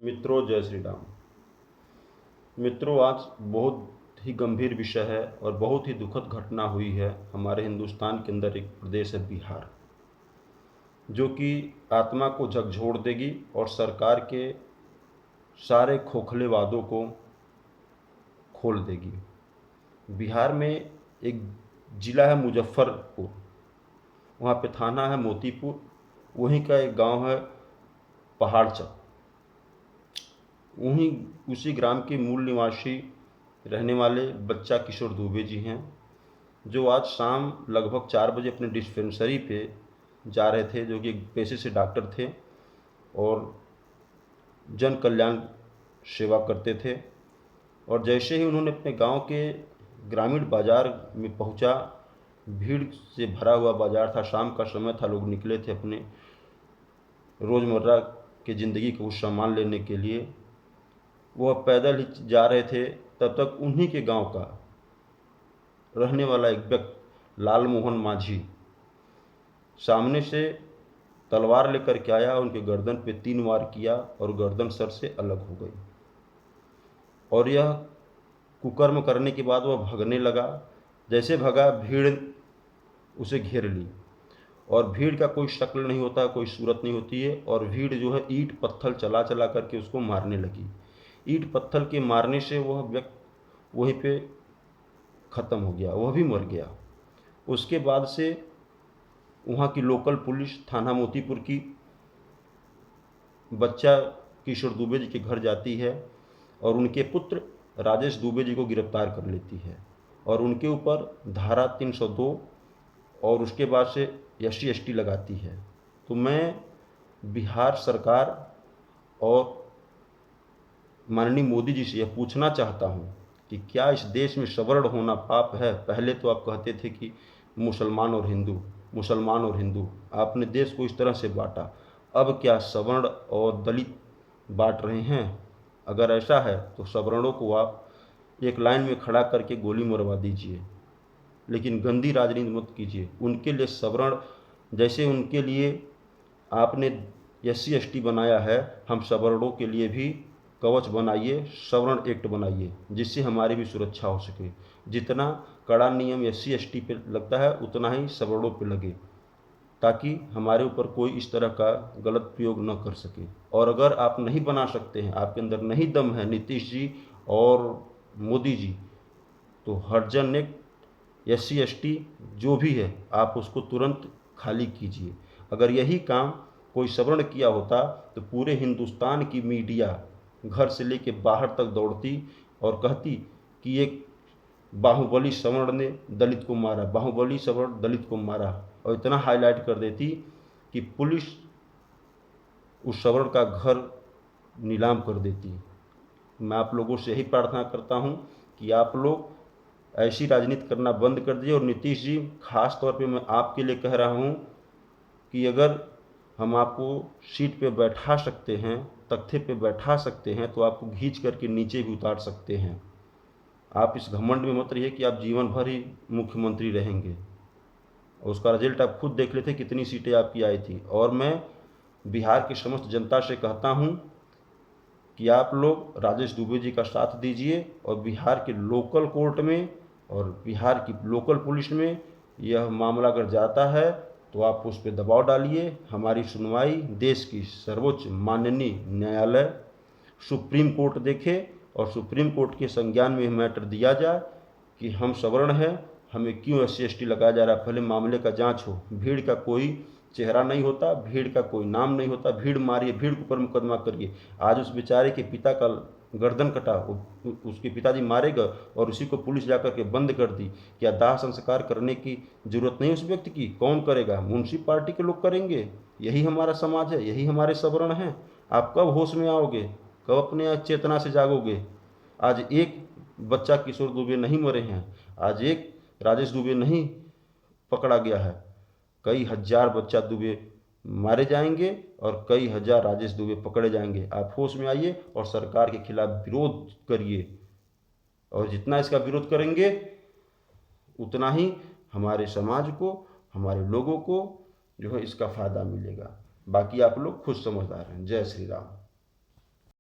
मित्रों, जय श्री राम। मित्रों, आज बहुत ही गंभीर विषय है और बहुत ही दुखद घटना हुई है। हमारे हिंदुस्तान के अंदर एक प्रदेश है बिहार, जो कि आत्मा को झकझोर देगी और सरकार के सारे खोखले वादों को खोल देगी। बिहार में एक ज़िला है मुजफ्फरपुर, वहाँ पे थाना है मोतीपुर, वहीं का एक गांव है पहाड़चक। वहीं उसी ग्राम के मूल निवासी रहने वाले बच्चा किशोर दुबे जी हैं, जो आज शाम लगभग 4 बजे अपने डिस्पेंसरी पे जा रहे थे, जो कि एक पेशे से डॉक्टर थे और जन कल्याण सेवा करते थे। और जैसे ही उन्होंने अपने गांव के ग्रामीण बाज़ार में पहुंचा, भीड़ से भरा हुआ बाज़ार था, शाम का समय था, लोग निकले थे अपने रोज़मर्रा के ज़िंदगी को कुछ सामान लेने के लिए। वह पैदल ही जा रहे थे, तब तक उन्हीं के गांव का रहने वाला एक व्यक्ति लाल मोहन माझी सामने से तलवार लेकर के आया, उनके गर्दन पे 3 वार किया और गर्दन सर से अलग हो गई। और यह कुकर्म करने के बाद वह भगने लगा। जैसे भगा, भीड़ उसे घेर ली और भीड़ का कोई शक्ल नहीं होता, कोई सूरत नहीं होती है, और भीड़ जो है ईंट पत्थर चला चला करके उसको मारने लगी। ईंट पत्थर के मारने से वह व्यक्ति वहीं पे ख़त्म हो गया, वह भी मर गया। उसके बाद से वहाँ की लोकल पुलिस थाना मोतीपुर की बच्चा किशोर दुबे जी के घर जाती है और उनके पुत्र राजेश दुबे जी को गिरफ्तार कर लेती है और उनके ऊपर धारा 302 और उसके बाद से SC/ST लगाती है। तो मैं बिहार सरकार और माननीय मोदी जी से यह पूछना चाहता हूँ कि क्या इस देश में सवर्ण होना पाप है? पहले तो आप कहते थे कि मुसलमान और हिंदू, मुसलमान और हिंदू, आपने देश को इस तरह से बांटा। अब क्या सवर्ण और दलित बांट रहे हैं? अगर ऐसा है तो सवर्णों को आप एक लाइन में खड़ा करके गोली मरवा दीजिए, लेकिन गंदी राजनीति मत कीजिए। उनके लिए सवर्ण, जैसे उनके लिए आपने SC/ST बनाया है, हम सवर्णों के लिए भी कवच बनाइए, सवर्ण एक्ट बनाइए, जिससे हमारी भी सुरक्षा हो सके। जितना कड़ा नियम SC/ST पे लगता है, उतना ही सवर्णों पे लगे, ताकि हमारे ऊपर कोई इस तरह का गलत प्रयोग न कर सके। और अगर आप नहीं बना सकते हैं, आपके अंदर नहीं दम है, नीतीश जी और मोदी जी, तो हरिजन एक्ट, SC/ST जो भी है, आप उसको तुरंत खाली कीजिए। अगर यही काम कोई सवर्ण किया होता तो पूरे हिंदुस्तान की मीडिया घर से लेके बाहर तक दौड़ती और कहती कि एक बाहुबली सवर्ण ने दलित को मारा, बाहुबली सवर्ण दलित को मारा, और इतना हाईलाइट कर देती कि पुलिस उस सवर्ण का घर नीलाम कर देती। मैं आप लोगों से यही प्रार्थना करता हूं कि आप लोग ऐसी राजनीति करना बंद कर दीजिए। और नीतीश जी, खास तौर पे मैं आपके लिए कह रहा हूं कि अगर हम आपको सीट पे बैठा सकते हैं, तख्ते पे बैठा सकते हैं, तो आपको खींच करके नीचे भी उतार सकते हैं। आप इस घमंड में मत रहिए कि आप जीवन भर ही मुख्यमंत्री रहेंगे। और उसका रिजल्ट आप खुद देख लेते कितनी सीटें आपकी आई थी। और मैं बिहार की समस्त जनता से कहता हूं कि आप लोग राजेश दुबे जी का साथ दीजिए और बिहार के लोकल कोर्ट में और बिहार की लोकल पुलिस में यह मामला अगर जाता है तो आप उस पर दबाव डालिए। हमारी सुनवाई देश की सर्वोच्च माननीय न्यायालय सुप्रीम कोर्ट देखे और सुप्रीम कोर्ट के संज्ञान में मैटर दिया जाए कि हम सवर्ण हैं, हमें क्यों SC/ST लगाया जा रहा है। पहले मामले का जांच हो। भीड़ का कोई चेहरा नहीं होता, भीड़ का कोई नाम नहीं होता। भीड़ मारिए, भीड़ के ऊपर मुकदमा करिए। आज उस बेचारे के पिता का गर्दन कटा, उसके पिताजी मारे गए और उसी को पुलिस जाकर के बंद कर दी। क्या दाह संस्कार करने की जरूरत नहीं उस व्यक्ति की? कौन करेगा? म्युनिसिपल पार्टी के लोग करेंगे। यही हमारा समाज है, यही हमारे सवर्ण हैं। आप कब होश में आओगे? कब अपने चेतना से जागोगे? आज एक बच्चा किशोर दुबे नहीं मरे हैं, आज एक राजेश दुबे नहीं पकड़ा गया है, कई हजार बच्चा दुबे मारे जाएंगे और कई हजार राजेश दुबे पकड़े जाएंगे। आप होश में आइए और सरकार के खिलाफ विरोध करिए। और जितना इसका विरोध करेंगे उतना ही हमारे समाज को, हमारे लोगों को जो है इसका फायदा मिलेगा। बाकी आप लोग खुद समझदार हैं। जय श्री राम।